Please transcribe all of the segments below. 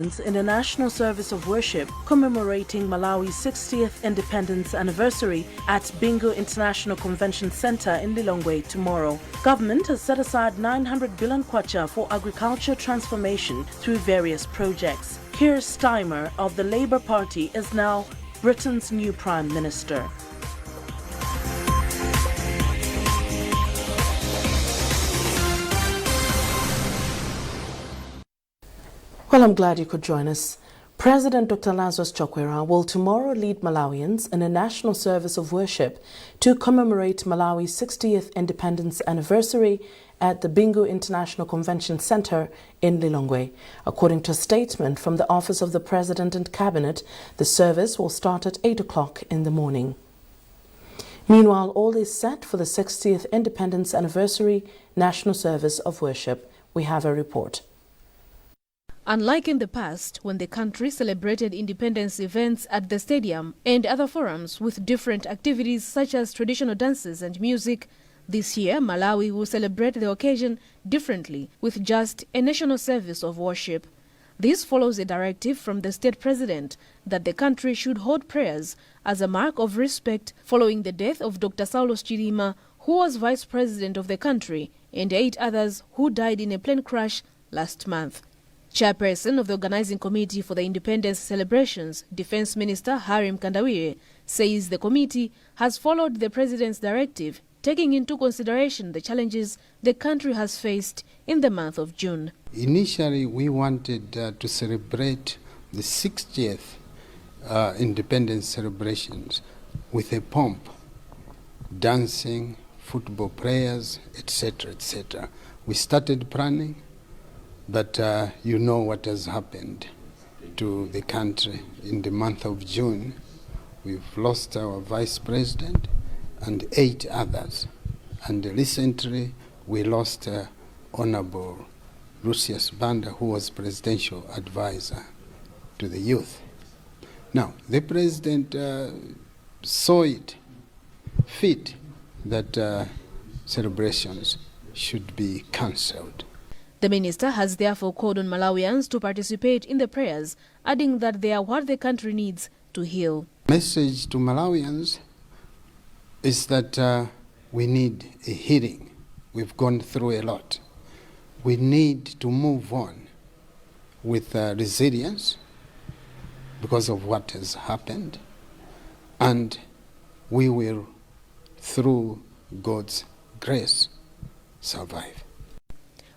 in the National Service of Worship commemorating Malawi's 60th independence anniversary at Bingu International Convention Center in Lilongwe tomorrow. Government has set aside 900 billion kwacha for agriculture transformation through various projects. Keir Starmer of the Labour Party is now Britain's new Prime Minister. Well, I'm glad you could join us. President Dr. Lazarus Chakwera will tomorrow lead Malawians in a national service of worship to commemorate Malawi's 60th independence anniversary at the Bingu International Convention Center in Lilongwe. According to a statement from the Office of the President and Cabinet, the service will start at 8 o'clock in the morning. Meanwhile, all is set for the 60th independence anniversary national service of worship. We have a report. Unlike in the past, when the country celebrated independence events at the stadium and other forums with different activities such as traditional dances and music, this year Malawi will celebrate the occasion differently with just a national service of worship. This follows a directive from the state president that the country should hold prayers as a mark of respect following the death of Dr. Saulos Chilima, who was vice president of the country, and 8 others who died in a plane crash last month. Chairperson of the Organizing Committee for the Independence Celebrations, Defense Minister Harim Kandawire, says the committee has followed the president's directive, taking into consideration the challenges the country has faced in the month of June. Initially, we wanted to celebrate the 60th independence celebrations with a pomp, dancing, football prayers, etc., etc. We started planning. But you know what has happened to the country in the month of June. We've lost our vice president and 8 others. And recently we lost Honorable Lucius Banda, who was presidential advisor to the youth. Now, the president saw it fit that celebrations should be cancelled. The minister has therefore called on Malawians to participate in the prayers, adding that they are what the country needs to heal. Message to Malawians is that we need a healing. We've gone through a lot. We need to move on with resilience because of what has happened, and we will, through God's grace, survive.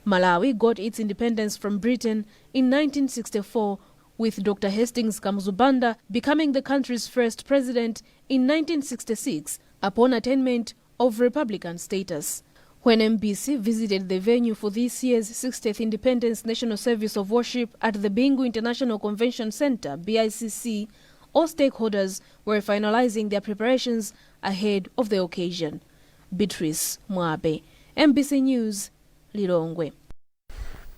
Malawi got its independence from Britain in 1964, with Dr. Hastings Kamuzubanda becoming the country's first president in 1966 upon attainment of Republican status. When MBC visited the venue for this year's 60th Independence National Service of Worship at the Bingu International Convention Center, BICC, all stakeholders were finalizing their preparations ahead of the occasion. Beatrice Mwabe, MBC News, Lilongwe.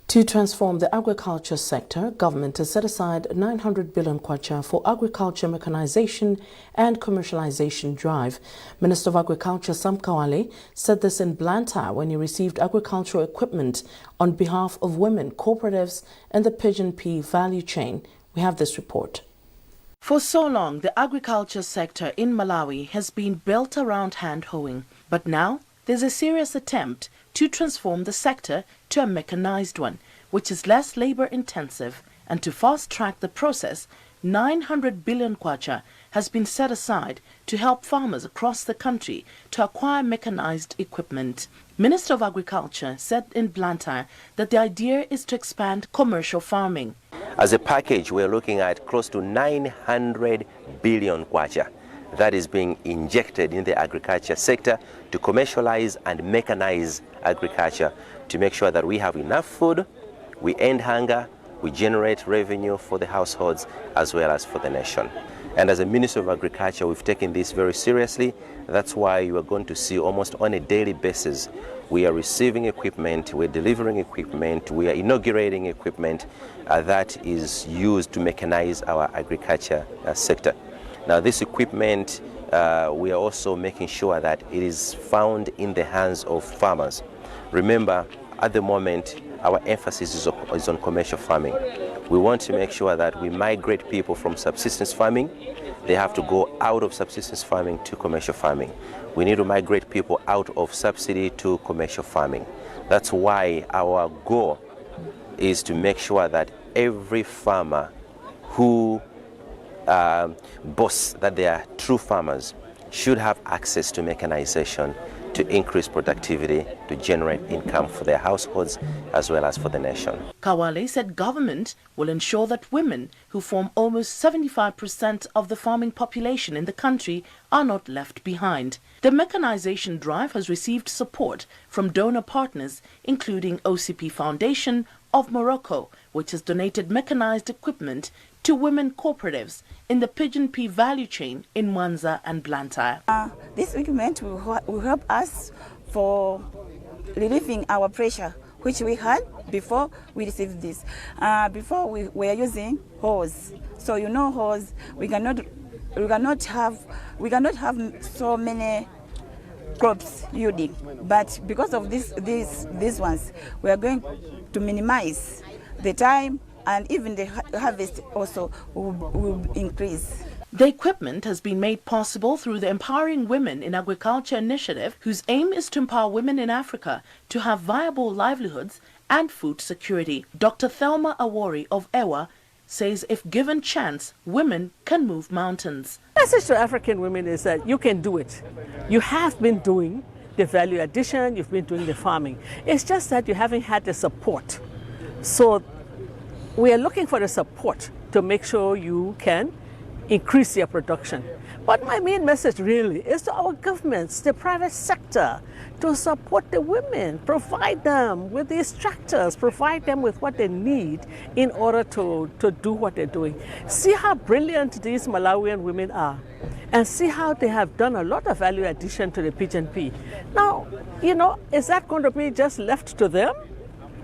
To transform the agriculture sector, government has set aside 900 billion kwacha for agriculture mechanization and commercialization drive. Minister of Agriculture Sam Kawale said this in Blantyre when he received agricultural equipment on behalf of women, cooperatives and the pigeon pea value chain. We have this report. For so long, the agriculture sector in Malawi has been built around hand hoeing, but now there's a serious attempt to transform the sector to a mechanized one, which is less labor-intensive, and to fast-track the process, 900 billion kwacha has been set aside to help farmers across the country to acquire mechanized equipment. Minister of Agriculture said in Blantyre that the idea is to expand commercial farming. As a package, we're looking at close to 900 billion kwacha that is being injected in the agriculture sector to commercialize and mechanize agriculture to make sure that we have enough food, we end hunger, we generate revenue for the households as well as for the nation. And as a Minister of Agriculture, we've taken this very seriously. That's why you are going to see almost on a daily basis, we are receiving equipment, we're delivering equipment, we are inaugurating equipment that is used to mechanize our agriculture sector. Now, this equipment, we are also making sure that it is found in the hands of farmers. Remember, at the moment, our emphasis is on commercial farming. We want to make sure that we migrate people from subsistence farming. They have to go out of subsistence farming to commercial farming. We need to migrate people out of subsidy to commercial farming. That's why our goal is to make sure that every farmer who boasts that they are true farmers should have access to mechanization to increase productivity, to generate income for their households as well as for the nation. Kawale said government will ensure that women, who form almost 75% of the farming population in the country, are not left behind. The mechanization drive has received support from donor partners, including OCP Foundation of Morocco, which has donated mechanized equipment to women cooperatives in the pigeon pea value chain in Mwanza and Blantyre. This equipment will help us for relieving our pressure, which we had before we received this. Before we were using hose, so you know hose, we cannot have so many crops yielding. But because of these ones, we are going to minimize the time, and even the harvest also will increase. The equipment has been made possible through the Empowering Women in Agriculture initiative, whose aim is to empower women in Africa to have viable livelihoods and food security. Dr. Thelma Awori of EWA says if given chance, women can move mountains. The message to African women is that you can do it. You have been doing the value addition, you've been doing the farming. It's just that you haven't had the support. So we are looking for the support to make sure you can increase your production. But my main message really is to our governments, the private sector, to support the women, provide them with these tractors, provide them with what they need in order to do what they're doing. See how brilliant these Malawian women are, and see how they have done a lot of value addition to the pigeon pea. Now, you know, is that going to be just left to them?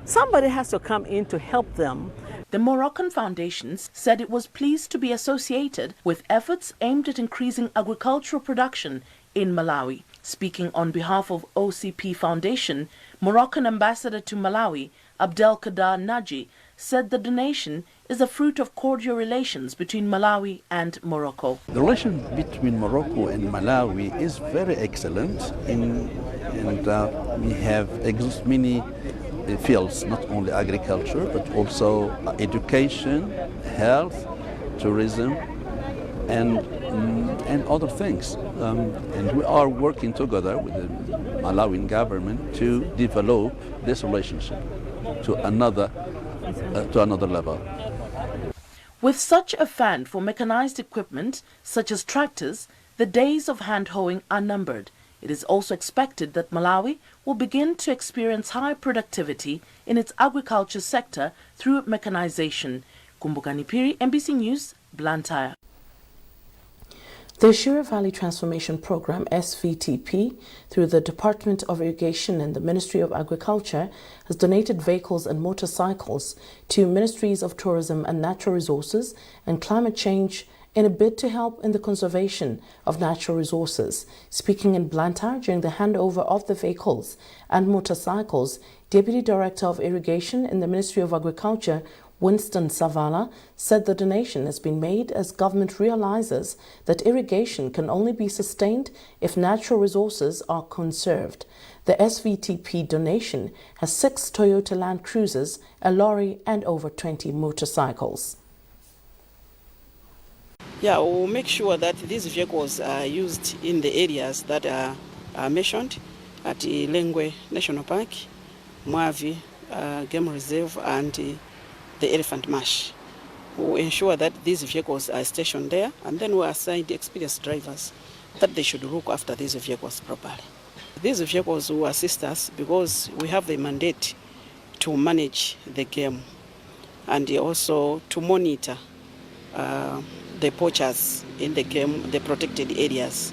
Somebody has to come in to help them. The Moroccan foundations said it was pleased to be associated with efforts aimed at increasing agricultural production in Malawi. Speaking on behalf of OCP Foundation, Moroccan ambassador to Malawi, Abdelkader Naji, said the donation is a fruit of cordial relations between Malawi and Morocco. The relation between Morocco and Malawi is very excellent, and we have many fields, not only agriculture, but also education, health, tourism, and other things. And we are working together with the Malawian government to develop this relationship to another level. With such a fund for mechanized equipment, such as tractors, the days of hand hoeing are numbered. It is also expected that Malawi will begin to experience high productivity in its agriculture sector through mechanization. Kumbukani Piri, MBC News, Blantyre. The Shire Valley Transformation Program, SVTP, through the Department of Irrigation and the Ministry of Agriculture, has donated vehicles and motorcycles to Ministries of Tourism and Natural Resources and Climate Change in a bid to help in the conservation of natural resources. Speaking in Blantyre during the handover of the vehicles and motorcycles, Deputy Director of Irrigation in the Ministry of Agriculture, Winston Savala, said the donation has been made as government realizes that irrigation can only be sustained if natural resources are conserved. The SVTP donation has 6 Toyota Land Cruisers, a lorry and over 20 motorcycles. Yeah, we'll make sure that these vehicles are used in the areas that are mentioned at Lengwe National Park, Mwavi Game Reserve, and the Elephant Marsh. We'll ensure that these vehicles are stationed there, and then we'll assign the experienced drivers that they should look after these vehicles properly. These vehicles will assist us because we have the mandate to manage the game and also to monitor the poachers in the game, the protected areas.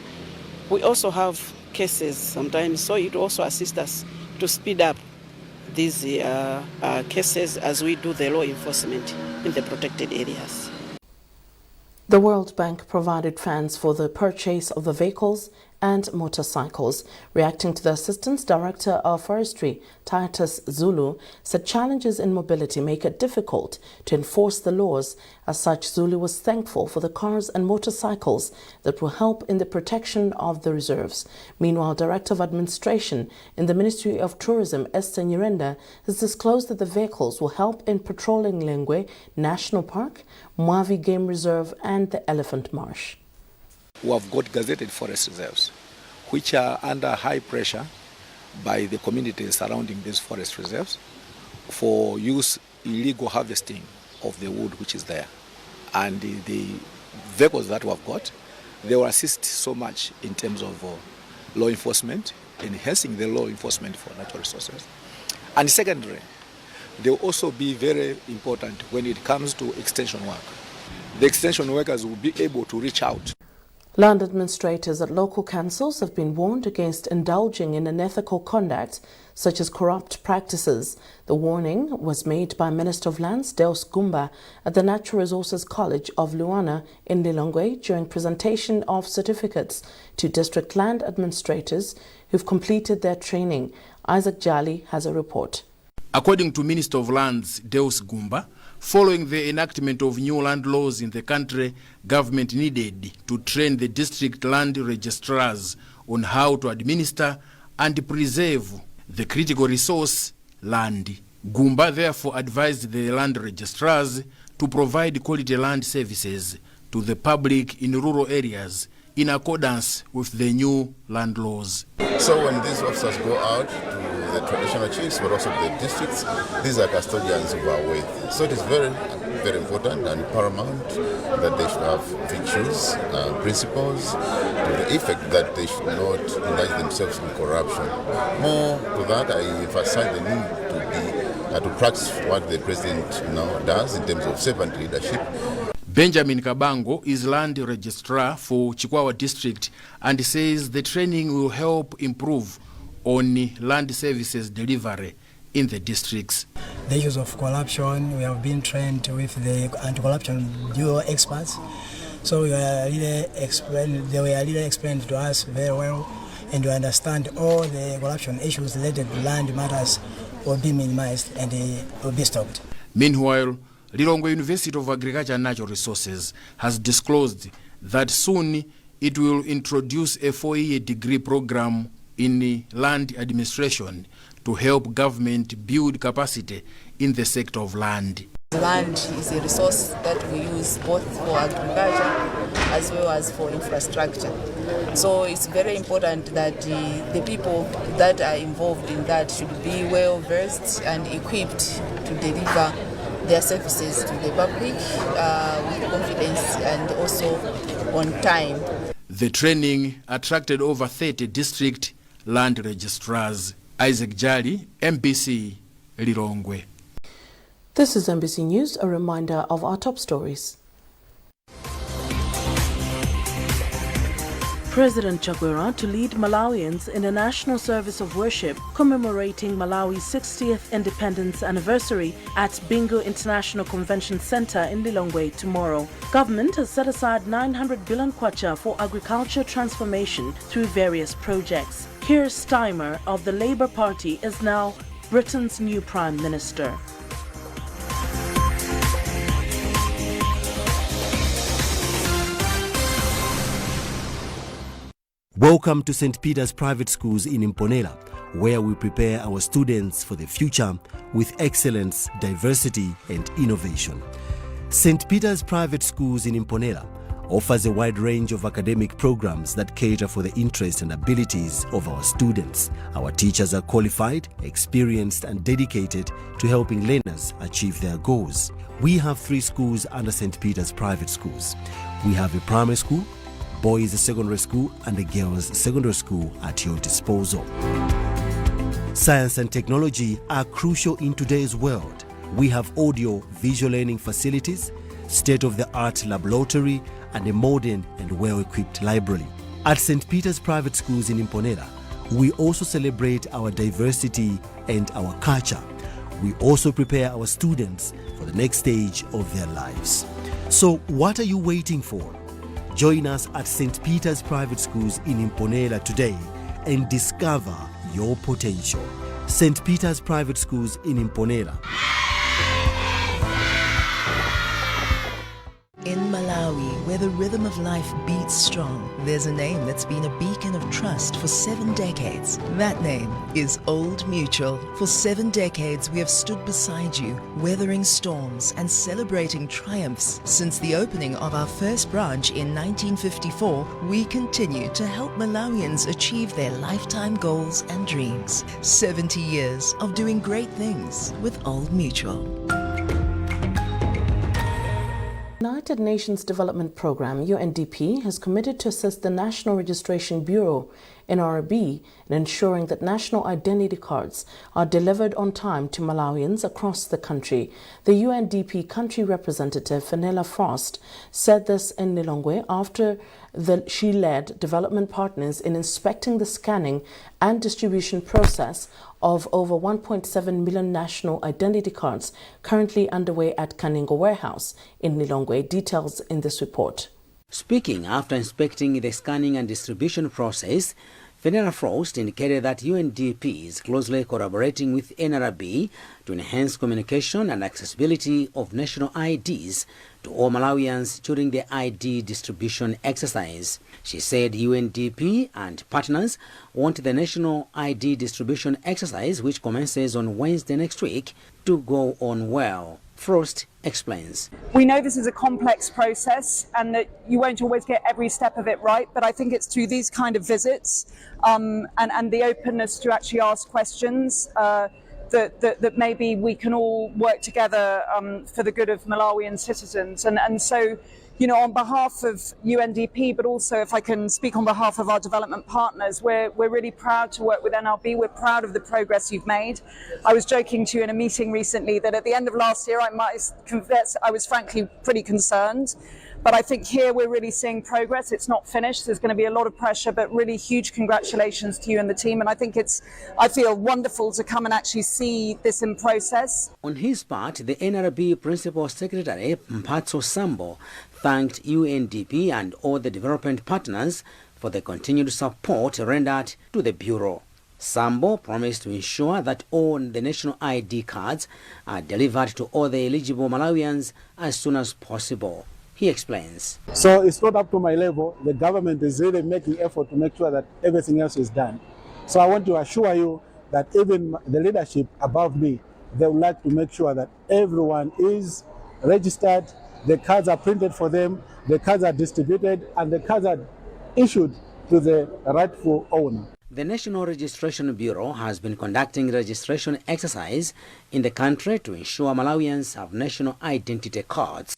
We also have cases sometimes, so it also assists us to speed up these cases as we do the law enforcement in the protected areas. The World Bank provided funds for the purchase of the vehicles and motorcycles. Reacting to the Assistant Director of Forestry, Titus Zulu, said challenges in mobility make it difficult to enforce the laws. As such, Zulu was thankful for the cars and motorcycles that will help in the protection of the reserves. Meanwhile, Director of Administration in the Ministry of Tourism, Esther Nyirenda, has disclosed that the vehicles will help in patrolling Lengwe National Park, Mwavi Game Reserve and the Elephant Marsh. We have got gazetted forest reserves, which are under high pressure by the communities surrounding these forest reserves for illegal harvesting of the wood which is there. And the vehicles that we have got, they will assist so much in terms of law enforcement, enhancing the law enforcement for natural resources. And secondly, they will also be very important when it comes to extension work. The extension workers will be able to reach out. Land administrators at local councils have been warned against indulging in unethical conduct such as corrupt practices. The warning was made by Minister of Lands Deus Gumba at the Natural Resources College of Luana in Lilongwe during presentation of certificates to district land administrators who've completed their training. Isaac Jali has a report. According to Minister of Lands Deus Gumba, following the enactment of new land laws in the country, government needed to train the district land registrars on how to administer and preserve the critical resource, land. Gumba therefore advised the land registrars to provide quality land services to the public in rural areas in accordance with the new land laws. So when these officers go out to the traditional chiefs, but also the districts, these are custodians of our wealth. So it is very, very important and paramount that they should have virtues, principles, to the effect that they should not indulge themselves in corruption. More to that, I emphasize the need to practice what the president does in terms of servant leadership. Benjamin Kabango is land registrar for Chikwawa district and says the training will help improve on land services delivery in the districts. The use of corruption, we have been trained with the anti-corruption bureau experts. So they were really explained to us very well, and we understand all the corruption issues related to land matters will be minimized and will be stopped. Meanwhile, Lilongwe University of Agriculture and Natural Resources has disclosed that soon it will introduce a 4-year degree program in land administration to help government build capacity in the sector of land. Land is a resource that we use both for agriculture as well as for infrastructure. So it's very important that the people that are involved in that should be well versed and equipped to deliver their services to the public with confidence and also on time. The training attracted over 30 district land registrars. Isaac Jali, MBC, Lilongwe. This is MBC News, a reminder of our top stories. President Chakwera to lead Malawians in a national service of worship commemorating Malawi's 60th independence anniversary at Bingo International Convention Center in Lilongwe tomorrow. Government has set aside 900 billion kwacha for agriculture transformation through various projects. Keir Starmer of the Labour Party is now Britain's new Prime Minister. Welcome to St. Peter's Private Schools in Imponela, where we prepare our students for the future with excellence, diversity and innovation. St. Peter's Private Schools in Imponela offers a wide range of academic programs that cater for the interests and abilities of our students. Our teachers are qualified, experienced and dedicated to helping learners achieve their goals. We have 3 schools under St. Peter's Private Schools. We have a primary school, boys' secondary school and a girls' secondary school at your disposal. Science and technology are crucial in today's world. We have audio-visual learning facilities, state-of-the-art laboratory and a modern and well-equipped library. At St. Peter's Private Schools in Imponela, we also celebrate our diversity and our culture. We also prepare our students for the next stage of their lives. So what are you waiting for? Join us at St. Peter's Private Schools in Imponela today and discover your potential. St. Peter's Private Schools in Imponela. In Malawi, where the rhythm of life beats strong, there's a name that's been a beacon of trust for 7 decades. That name is Old Mutual. For 7 decades, we have stood beside you, weathering storms and celebrating triumphs. Since the opening of our first branch in 1954, we continue to help Malawians achieve their lifetime goals and dreams. 70 years of doing great things with Old Mutual. United Nations Development Programme, UNDP, has committed to assist the National Registration Bureau, NRB, in ensuring that national identity cards are delivered on time to Malawians across the country. The UNDP country representative, Fenella Frost, said this in Lilongwe after she led development partners in inspecting the scanning and distribution process of over 1.7 million national identity cards currently underway at Kaningo Warehouse in Lilongwe. Details in this report. Speaking after inspecting the scanning and distribution process, Fenella Frost indicated that UNDP is closely collaborating with NRB to enhance communication and accessibility of national IDs to all Malawians during the ID distribution exercise. She said UNDP and partners want the national ID distribution exercise, which commences on Wednesday next week, to go on well. Frost explains. We know this is a complex process and that you won't always get every step of it right, but I think it's through these kind of visits and the openness to actually ask questions that maybe we can all work together for the good of Malawian citizens. And so, you know, on behalf of UNDP, but also if I can speak on behalf of our development partners, we're really proud to work with NRB. We're proud of the progress you've made. I was joking to you in a meeting recently that at the end of last year, I might confess I was frankly pretty concerned. But I think here we're really seeing progress. It's not finished. There's going to be a lot of pressure, but really huge congratulations to you and the team. And I think I feel wonderful to come and actually see this in process. On his part, the NRB Principal Secretary, Mphatso Sambo, thanked UNDP and all the development partners for the continued support rendered to the Bureau. Sambo promised to ensure that all the national ID cards are delivered to all the eligible Malawians as soon as possible. He explains. So it's not up to my level. The government is really making effort to make sure that everything else is done. So I want to assure you that even the leadership above me, they would like to make sure that everyone is registered, the cards are printed for them, the cards are distributed, and the cards are issued to the rightful owner. The National Registration Bureau has been conducting registration exercise in the country to ensure Malawians have national identity cards.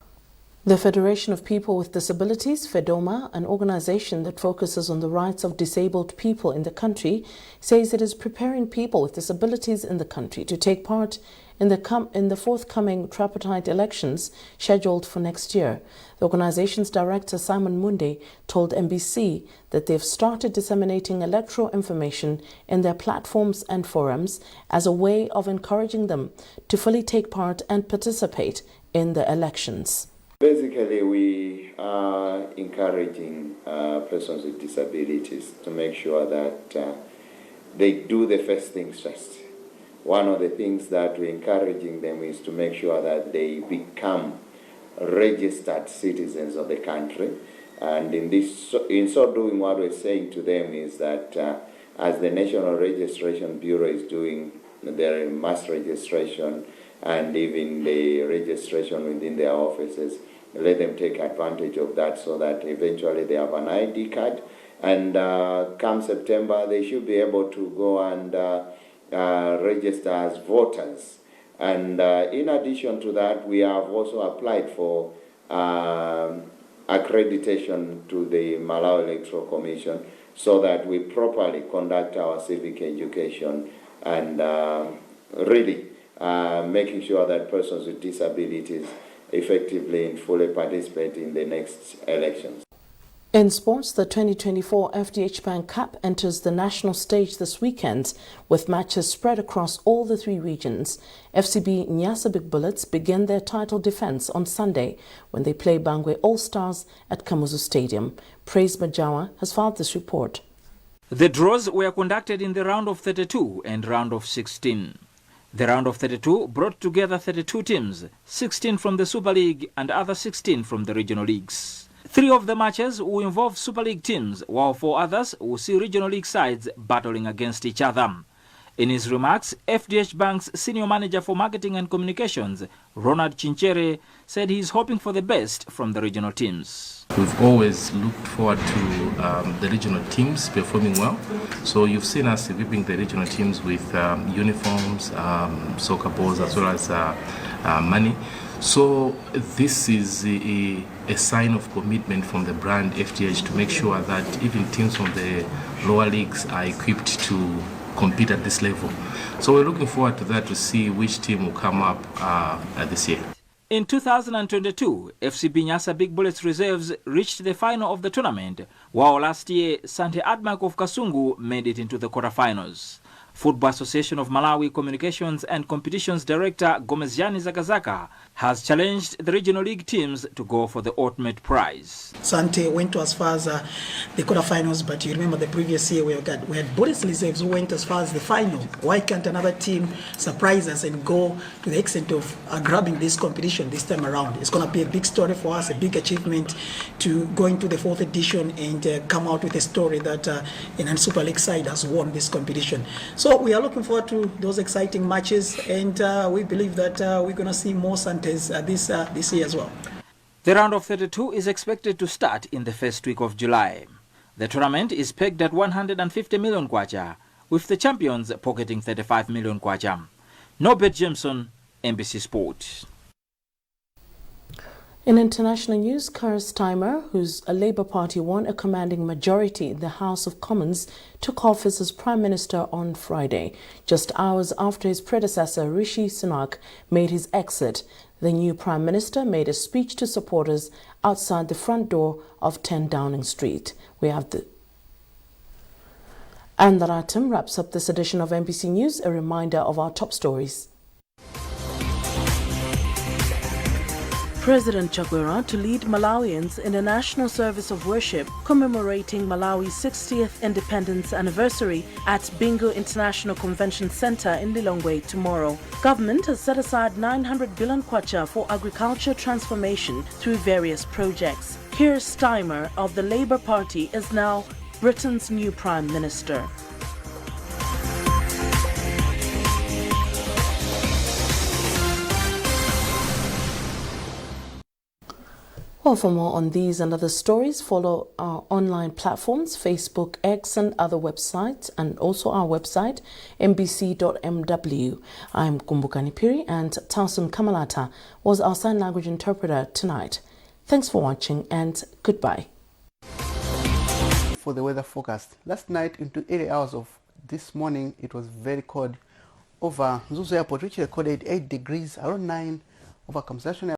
The Federation of People with Disabilities, FEDOMA, an organization that focuses on the rights of disabled people in the country, says it is preparing people with disabilities in the country to take part in the forthcoming tripartite elections scheduled for next year. The organization's director, Simon Munde, told NBC that they've started disseminating electoral information in their platforms and forums as a way of encouraging them to fully take part and participate in the elections. Basically, we are encouraging persons with disabilities to make sure that they do the first things first. One of the things that we're encouraging them is to make sure that they become registered citizens of the country. And in so doing, what we're saying to them is that as the National Registration Bureau is doing their mass registration and even the registration within their offices, let them take advantage of that so that eventually they have an ID card. And come September, they should be able to go and register as voters. And in addition to that, we have also applied for accreditation to the Malawi Electoral Commission so that we properly conduct our civic education and really making sure that persons with disabilities effectively and fully participate in the next elections. In sports, the 2024 FDH Bank Cup enters the national stage this weekend with matches spread across all the three regions. FCB Nyasa Big Bullets begin their title defense on Sunday when they play Bangwe All-Stars at Kamuzu Stadium. Praise Majawa has filed this report. The draws were conducted in the round of 32 and round of 16. The round of 32 brought together 32 teams, 16 from the Super League and other 16 from the regional leagues. 3 of the matches will involve Super League teams, while 4 others will see regional league sides battling against each other. In his remarks, FDH Bank's Senior Manager for Marketing and Communications, Ronald Chinchere, said he is hoping for the best from the regional teams. We've always looked forward to the regional teams performing well. So you've seen us equipping the regional teams with uniforms, soccer balls, as well as money. So this is a sign of commitment from the brand FDH to make sure that even teams from the lower leagues are equipped to compete at this level. So we're looking forward to that, to see which team will come up this year. In 2022, FCB Nyasa Big Bullets reserves reached the final of the tournament, while last year Sante Admak of Kasungu made it into the quarterfinals. Football Association of Malawi Communications and Competitions Director Gomeziani Zakazaka has challenged the regional league teams to go for the ultimate prize. Sante went to as far as the quarterfinals, but you remember the previous year we had Bullets reserves who went as far as the final. Why can't another team surprise us and go to the extent of grabbing this competition this time around? It's going to be a big story for us, a big achievement to go into the 4th edition and come out with a story that a Super League side has won this competition. So we are looking forward to those exciting matches, and we believe that we're going to see more Santes this year as well. The round of 32 is expected to start in the first week of July. The tournament is pegged at 150 million kwacha, with the champions pocketing 35 million kwacha. Norbert Jameson, NBC Sport. In international news, Keir Starmer, whose Labour Party won a commanding majority in the House of Commons, took office as Prime Minister on Friday, just hours after his predecessor Rishi Sunak made his exit. The new Prime Minister made a speech to supporters outside the front door of 10 Downing Street. And that item wraps up this edition of NBC News. A reminder of our top stories. President Chakwera to lead Malawians in a national service of worship commemorating Malawi's 60th independence anniversary at Bingo International Convention Center in Lilongwe tomorrow. Government has set aside 900 billion kwacha for agriculture transformation through various projects. Keir Starmer of the Labour Party is now Britain's new Prime Minister. Well, for more on these and other stories, follow our online platforms, Facebook, X, and other websites, and also our website, mbc.mw. I'm Kumbukani Piri, and Tausun Kamalata was our sign language interpreter tonight. Thanks for watching, and goodbye. For the weather forecast, last night into early hours of this morning, it was very cold over Zuzu Airport, which recorded 8 degrees, around 9 over Kamsashan